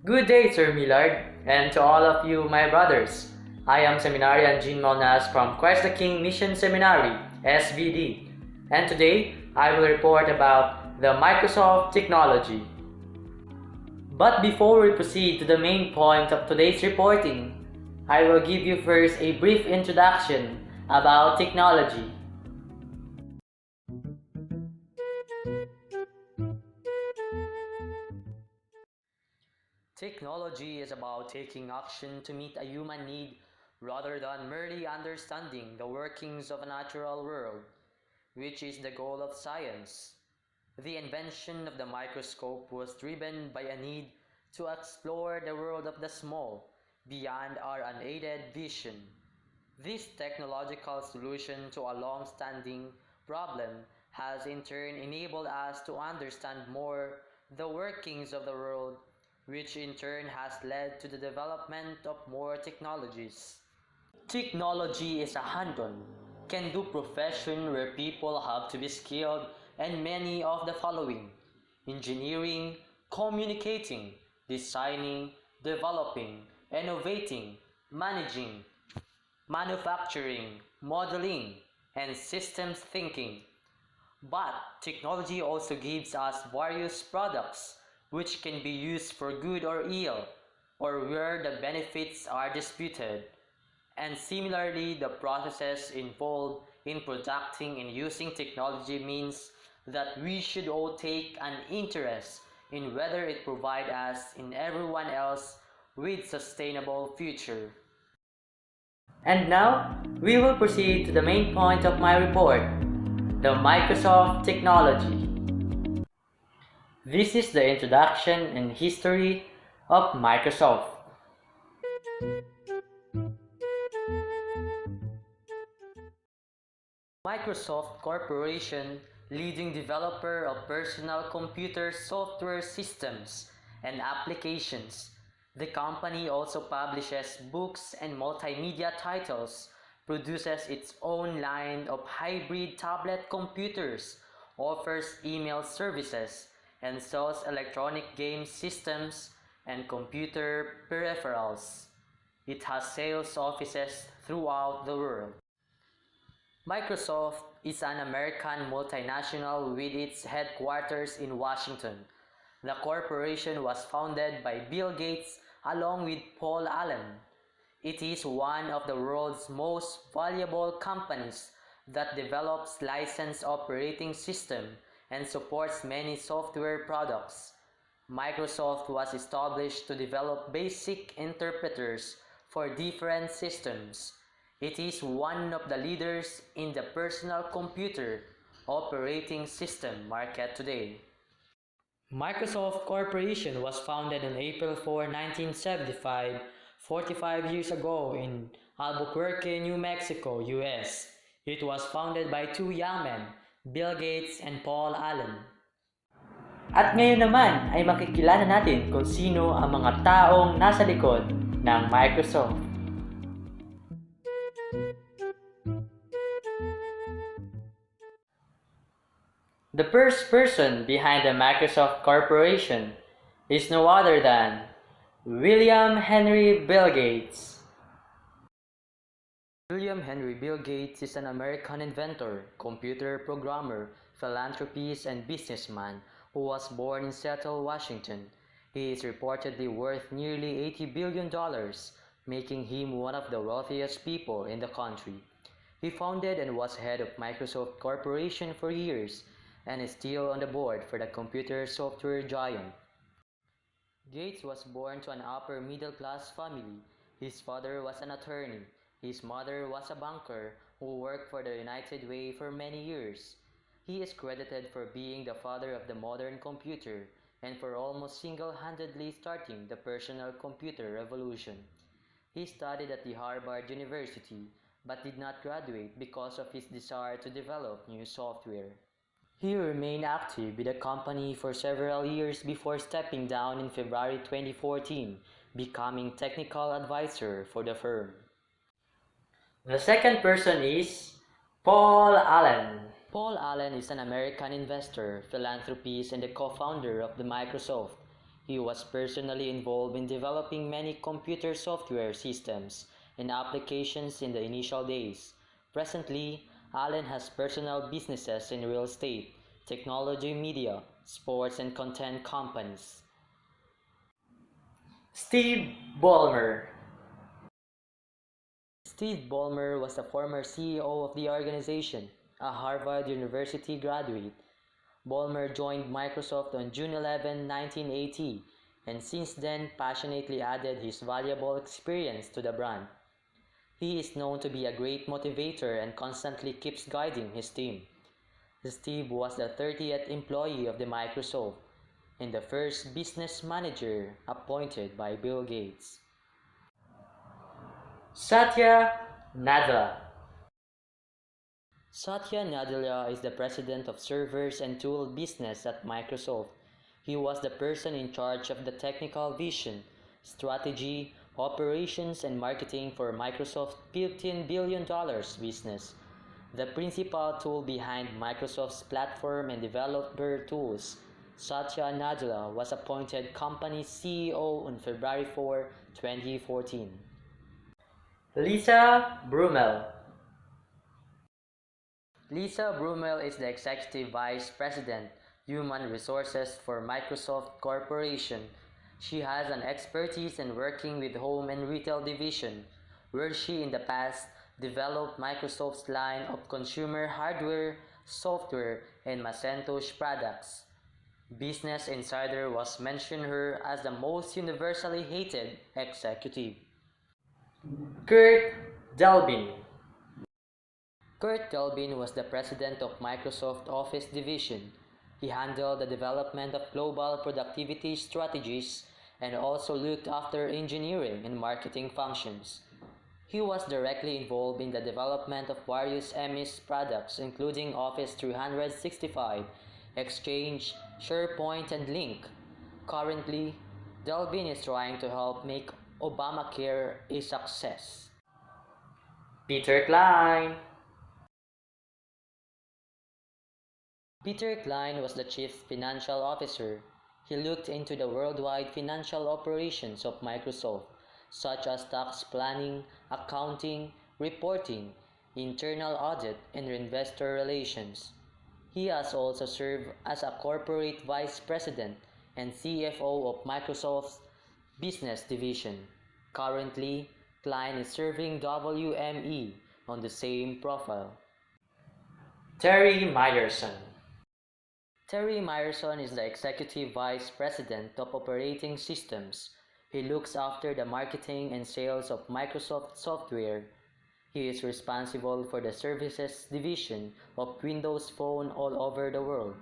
Good day, Sir Millard, and to all of you, my brothers. I am Seminarian Jean Malnas from Christ the King Mission Seminary, SVD, and today I will report about the Micorsoft technology. But before we proceed to the main point of today's reporting, I will give you first a brief introduction about technology. Technology is about taking action to meet a human need rather than merely understanding the workings of a natural world, which is the goal of science. The invention of the microscope was driven by a need to explore the world of the small beyond our unaided vision. This technological solution to a long-standing problem has in turn enabled us to understand more the workings of the world, which in turn has led to the development of more technologies. Technology is a hands-on, can-do profession where people have to be skilled in many of the following: engineering, communicating, designing, developing, innovating, managing, manufacturing, modeling, and systems thinking. But technology also gives us various products which can be used for good or ill, or where the benefits are disputed. And similarly, the processes involved in producing and using technology means that we should all take an interest in whether it provides us and everyone else with sustainable future. And now, we will proceed to the main point of my report, the Microsoft technology. This is the introduction and history of Microsoft. Microsoft Corporation, leading developer of personal computer software systems and applications. The company also publishes books and multimedia titles, produces its own line of hybrid tablet computers, offers email services, and sells electronic game systems and computer peripherals. It has sales offices throughout the world. Microsoft is an American multinational with its headquarters in Washington. The corporation was founded by Bill Gates along with Paul Allen. It is one of the world's most valuable companies that develops licensed operating system and supports many software products. Microsoft was established to develop basic interpreters for different systems. It is one of the leaders in the personal computer operating system market today. Microsoft Corporation was founded on April 4, 1975, 45 years ago in Albuquerque, New Mexico, US. It was founded by two young men, Bill Gates and Paul Allen. At ngayon naman ay makikilala natin kung sino ang mga taong nasa likod ng Microsoft. The first person behind the Microsoft Corporation is no other than William Henry Bill Gates. William Henry Bill Gates is an American inventor, computer programmer, philanthropist, and businessman who was born in Seattle, Washington. He is reportedly worth nearly $80 billion, making him one of the wealthiest people in the country. He founded and was head of Microsoft Corporation for years, and is still on the board for the computer software giant. Gates was born to an upper middle class family. His father was an attorney. His mother was a banker who worked for the United Way for many years. He is credited for being the father of the modern computer and for almost single-handedly starting the personal computer revolution. He studied at the Harvard University but did not graduate because of his desire to develop new software. He remained active with the company for several years before stepping down in February 2014, becoming technical advisor for the firm. The second person is Paul Allen. Paul Allen is an American investor, philanthropist, and the co-founder of the Microsoft. He was personally involved in developing many computer software systems and applications in the initial days. Presently, Allen has personal businesses in real estate, technology, media, sports, and content companies. Steve Ballmer. Steve Ballmer was the former CEO of the organization, a Harvard University graduate. Ballmer joined Microsoft on June 11, 1980, and since then passionately added his valuable experience to the brand. He is known to be a great motivator and constantly keeps guiding his team. Steve was the 30th employee of the Microsoft and the first business manager appointed by Bill Gates. Satya Nadella. Satya Nadella is the president of servers and tool business at Microsoft. He was the person in charge of the technical vision, strategy, operations, and marketing for Microsoft's $15 billion business. The principal tool behind Microsoft's platform and developer tools, Satya Nadella was appointed company CEO on February 4, 2014. Lisa Brummel. Lisa Brummel is the Executive Vice President, Human Resources for Microsoft Corporation. She has an expertise in working with home and retail division, where she in the past developed Microsoft's line of consumer hardware, software, and Macintosh products. Business Insider was mentioned her as the most universally hated executive. Kurt Delbin. Kurt Delbin was the president of Microsoft Office Division. He handled the development of global productivity strategies and also looked after engineering and marketing functions. He was directly involved in the development of various MS products including Office 365, Exchange, SharePoint, and Lync. Currently, Delbin is trying to help make Obamacare a success. Peter Klein. Peter Klein was the chief financial officer. He looked into the worldwide financial operations of Microsoft, such as tax planning, accounting, reporting, internal audit, and investor relations. He has also served as a corporate vice president and CFO of Microsoft's business division. Currently, Klein is serving WME on the same profile. Terry Myerson. Terry Myerson is the Executive Vice President of Operating Systems. He looks after the marketing and sales of Microsoft software. He is responsible for the services division of Windows Phone all over the world.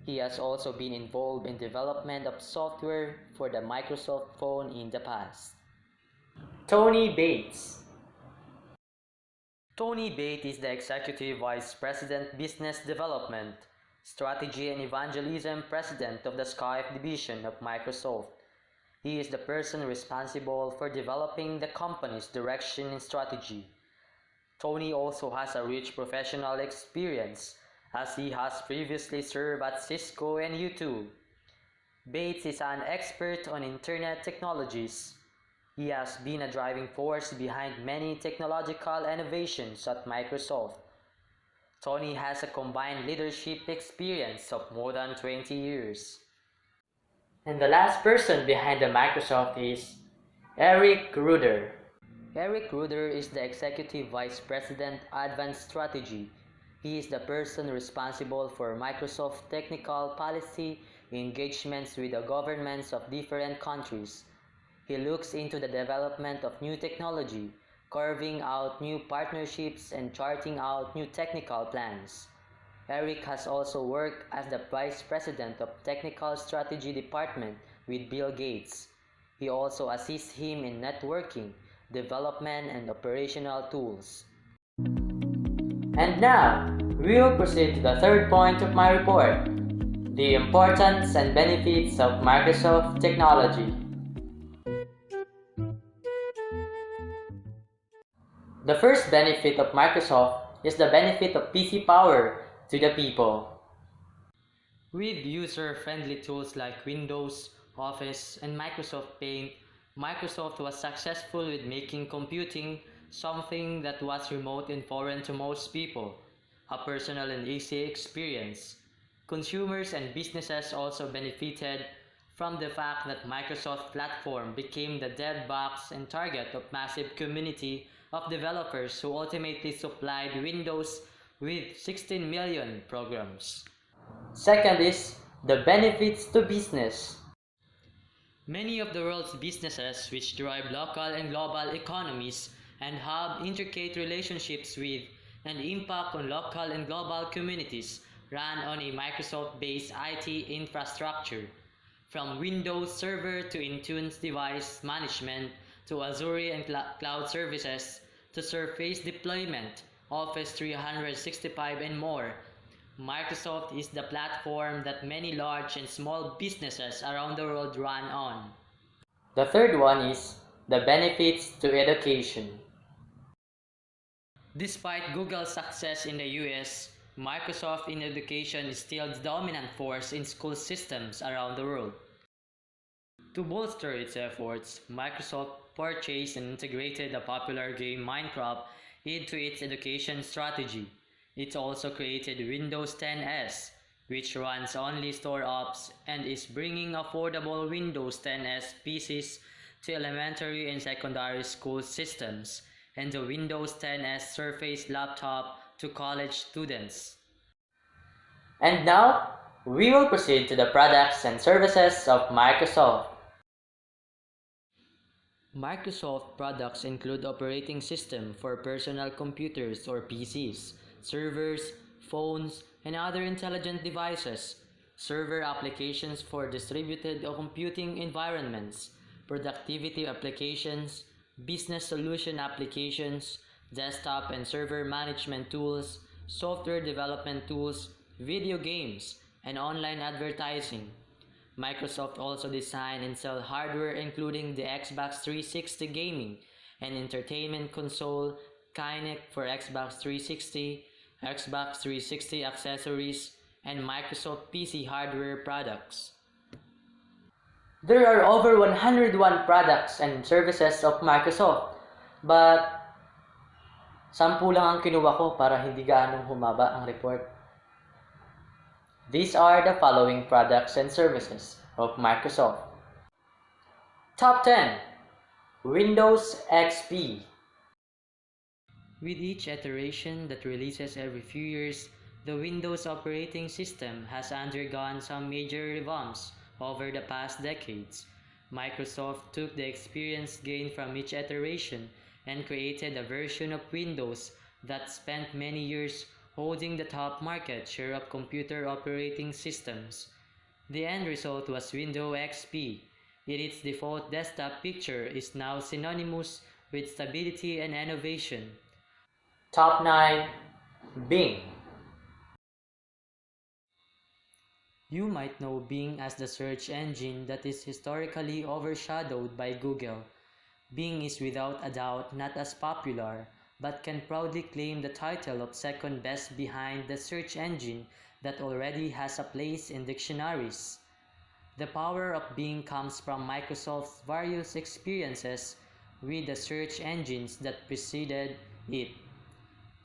He has also been involved in development of software for the Microsoft Phone in the past. Tony Bates. Tony Bates is the Executive Vice President Business Development, Strategy and Evangelism President of the Skype Division of Microsoft. He is the person responsible for developing the company's direction and strategy. Tony also has a rich professional experience as he has previously served at Cisco and YouTube. Bates is an expert on internet technologies. He has been a driving force behind many technological innovations at Microsoft. Tony has a combined leadership experience of more than 20 years. And the last person behind the Microsoft is Eric Ruder. Eric Ruder is the Executive Vice President Advanced Strategy. He is the person responsible for Microsoft technical policy engagements with the governments of different countries. He looks into the development of new technology, carving out new partnerships and charting out new technical plans. Eric has also worked as the Vice President of Technical Strategy Department with Bill Gates. He also assists him in networking, development, and operational tools. And now, we will proceed to the third point of my report, the importance and benefits of Microsoft technology. The first benefit of Microsoft is the benefit of PC power to the people. With user-friendly tools like Windows, Office, and Microsoft Paint, Microsoft was successful with making computing something that was remote and foreign to most people, a personal and easy experience. Consumers and businesses also benefited from the fact that Microsoft platform became the dead box and target of massive community of developers who ultimately supplied Windows with 16 million programs. Second is the benefits to business. Many of the world's businesses, which drive local and global economies and have intricate relationships with and impact on local and global communities, run on a Microsoft-based IT infrastructure. From Windows Server to Intune's device management to Azure and cloud services to Surface deployment, Office 365 and more, Microsoft is the platform that many large and small businesses around the world run on. The third one is the benefits to education. Despite Google's success in the US, Microsoft in education is still the dominant force in school systems around the world. To bolster its efforts, Microsoft purchased and integrated the popular game Minecraft into its education strategy. It also created Windows 10s, which runs only store apps and is bringing affordable Windows 10s PCs to elementary and secondary school systems, and the Windows 10s Surface laptop to college students. And now, we will proceed to the products and services of Microsoft. Microsoft products include operating system for personal computers or PCs, servers, phones, and other intelligent devices, server applications for distributed computing environments, productivity applications, business solution applications, desktop and server management tools, software development tools, video games, and online advertising. Microsoft also design and sell hardware including the Xbox 360 gaming and entertainment console, Kinect for Xbox 360, Xbox 360 accessories, and Microsoft PC hardware products. There are over 101 products and services of Microsoft, but 10 lang ang kinuha ko para hindi gaanong humaba ang report. These are the following products and services of Microsoft. Top 10. Windows XP. With each iteration that releases every few years, the Windows operating system has undergone some major revamps over the past decades. Microsoft took the experience gained from each iteration and created a version of Windows that spent many years holding the top market share of computer operating systems. The end result was Windows XP. Yet its default desktop picture is now synonymous with stability and innovation. Top 9. Bing. You might know Bing as the search engine that is historically overshadowed by Google. Bing is without a doubt not as popular, but can proudly claim the title of second best behind the search engine that already has a place in dictionaries. The power of Bing comes from Microsoft's various experiences with the search engines that preceded it.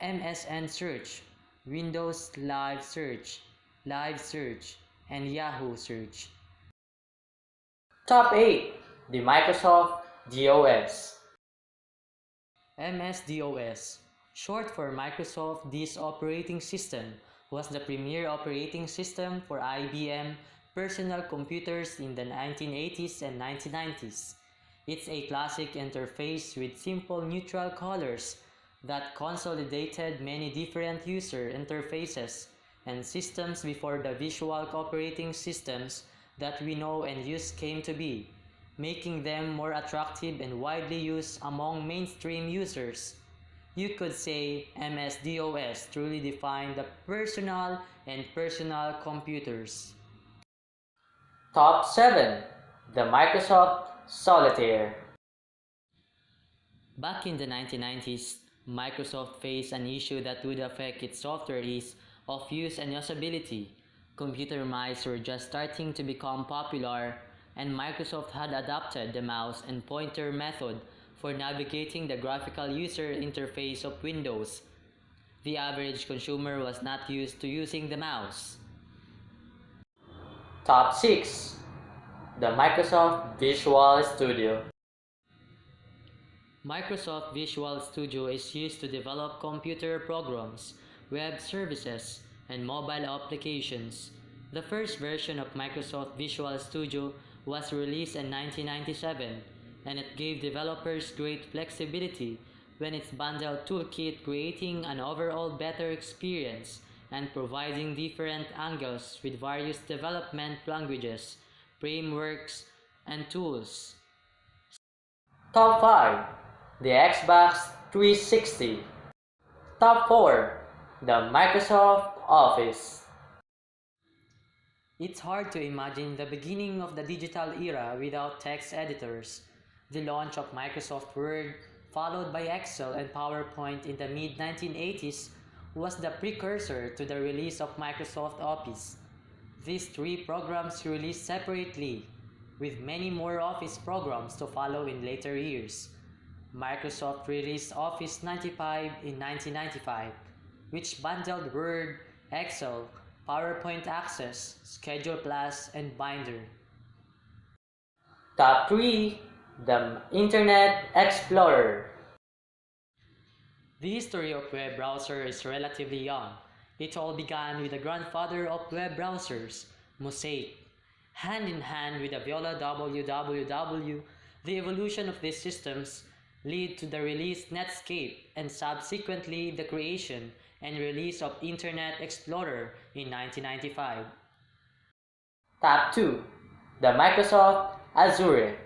MSN Search, Windows Live Search, and Yahoo Search. Top 8. The Microsoft DOS. MS-DOS, short for Microsoft Disk Operating System, was the premier operating system for IBM personal computers in the 1980s and 1990s. It's a classic interface with simple neutral colors that consolidated many different user interfaces and systems before the visual operating systems that we know and use came to be, making them more attractive and widely used among mainstream users. You could say MS-DOS truly defined the personal and personal computers. Top 7. The Microsoft Solitaire. Back in the 1990s, Microsoft faced an issue that would affect its software ease of use and usability. Computer mice were just starting to become popular, and Microsoft had adopted the mouse and pointer method for navigating the graphical user interface of Windows. The average consumer was not used to using the mouse. Top 6. The Microsoft Visual Studio. Microsoft Visual Studio is used to develop computer programs, web services, and mobile applications. The first version of Microsoft Visual Studio was released in 1997, and it gave developers great flexibility when its bundled toolkit, creating an overall better experience and providing different angles with various development languages, frameworks, and tools. Top 5. The Xbox 360. Top 4. The Microsoft Office. It's hard to imagine the beginning of the digital era without text editors. The launch of Microsoft Word, followed by Excel and PowerPoint in the mid-1980s, was the precursor to the release of Microsoft Office. These three programs released separately, with many more Office programs to follow in later years. Microsoft released Office 95 in 1995, which bundled Word, Excel, PowerPoint Access, Schedule Plus, and Binder. Top 3. The Internet Explorer. The history of web browser is relatively young. It all began with the grandfather of web browsers, Mosaic. Hand in hand with the Viola WWW, the evolution of these systems led to the release Netscape and subsequently the creation and release of Internet Explorer in 1995. Top 2. The Microsoft Azure.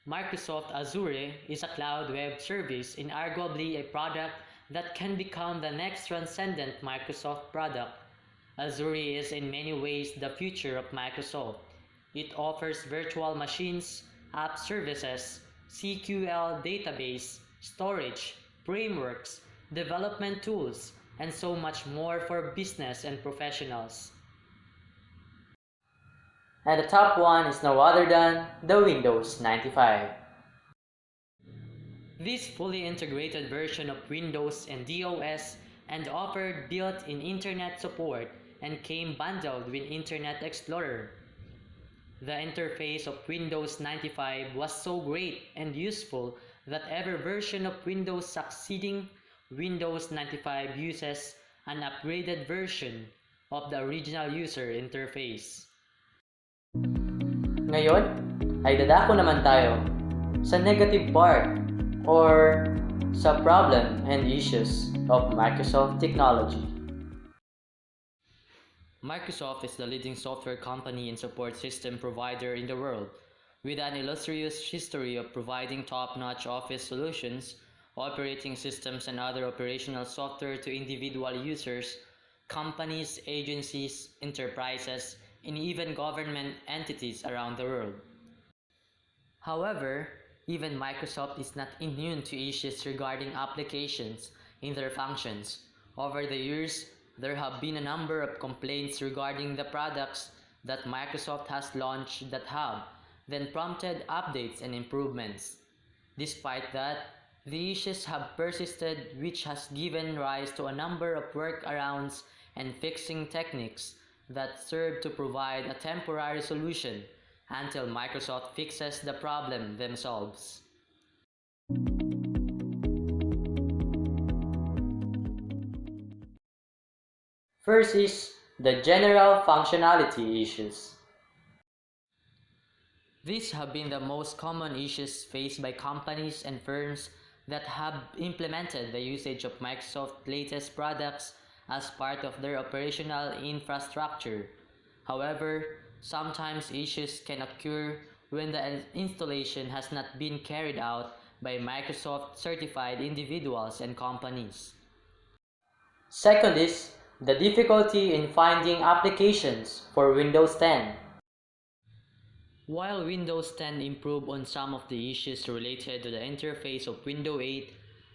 Microsoft Azure is a cloud web service and arguably a product that can become the next transcendent Microsoft product. Azure is in many ways the future of Microsoft. It offers virtual machines, app services, SQL database, storage, frameworks, development tools, and so much more for business and professionals. And the top one is no other than the Windows 95. This fully integrated version of Windows and DOS and offered built-in internet support and came bundled with Internet Explorer. The interface of Windows 95 was so great and useful that every version of Windows succeeding Windows 95 uses an upgraded version of the original user interface. Ngayon, ay dadako naman tayo sa negative part or sa problem and issues of Microsoft technology. Microsoft is the leading software company and support system provider in the world, with an illustrious history of providing top-notch Office solutions, operating systems and other operational software to individual users, companies, agencies, enterprises, and even government entities around the world. However, even Microsoft is not immune to issues regarding applications in their functions. Over the years, there have been a number of complaints regarding the products that Microsoft has launched that have then prompted updates and improvements. Despite that, the issues have persisted, which has given rise to a number of workarounds and fixing techniques that serve to provide a temporary solution until Microsoft fixes the problem themselves. First is the general functionality issues. These have been the most common issues faced by companies and firms that have implemented the usage of Microsoft's latest products as part of their operational infrastructure. However, sometimes issues can occur when the installation has not been carried out by Microsoft certified individuals and companies. Second is the difficulty in finding applications for Windows 10. While Windows 10 improved on some of the issues related to the interface of Windows 8,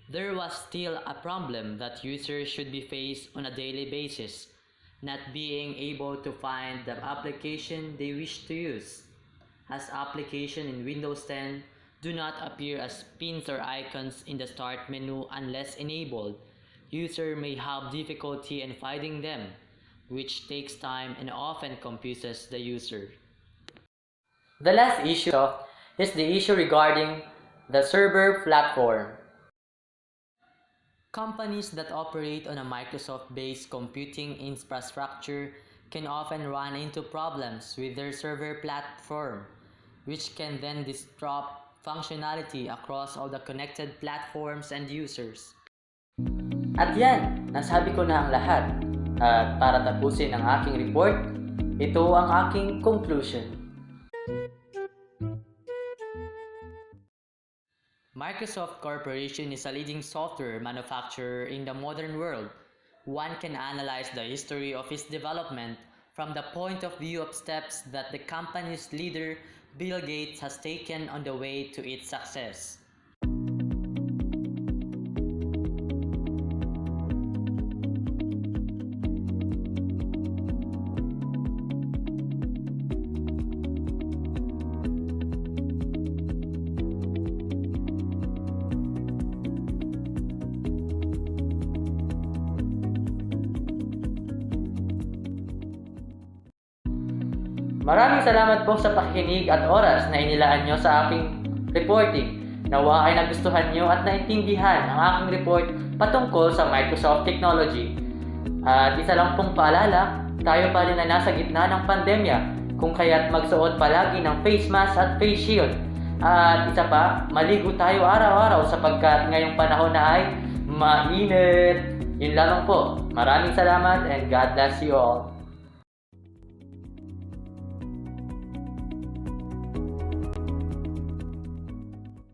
there was still a problem that users should be faced on a daily basis, not being able to find the application they wish to use. as applications in Windows 10 do not appear as pins or icons in the start menu unless enabled. User may have difficulty in finding them, which takes time and often confuses the user. The last issue is the issue regarding the server platform. Companies that operate on a Microsoft-based computing infrastructure can often run into problems with their server platform, which can then disrupt functionality across all the connected platforms and users. At yan, nasabi ko na ang lahat. At para tapusin ang aking report, ito ang aking conclusion. Microsoft Corporation is a leading software manufacturer in the modern world. One can analyze the history of its development from the point of view of steps that the company's leader, Bill Gates, has taken on the way to its success. Maraming salamat po sa pakikinig at oras na inilaan nyo sa aking reporting. Nawa ay nagustuhan nyo at naintindihan ang aking report patungkol sa Microsoft Technology. At isa lang pong paalala, tayo pa rin na nasa gitna ng pandemya, kung kaya't magsuot palagi ng face mask at face shield. At isa pa, maligo tayo araw-araw sapagkat ngayong panahon na ay mainit. Yun lamang po. Maraming salamat and God bless you all.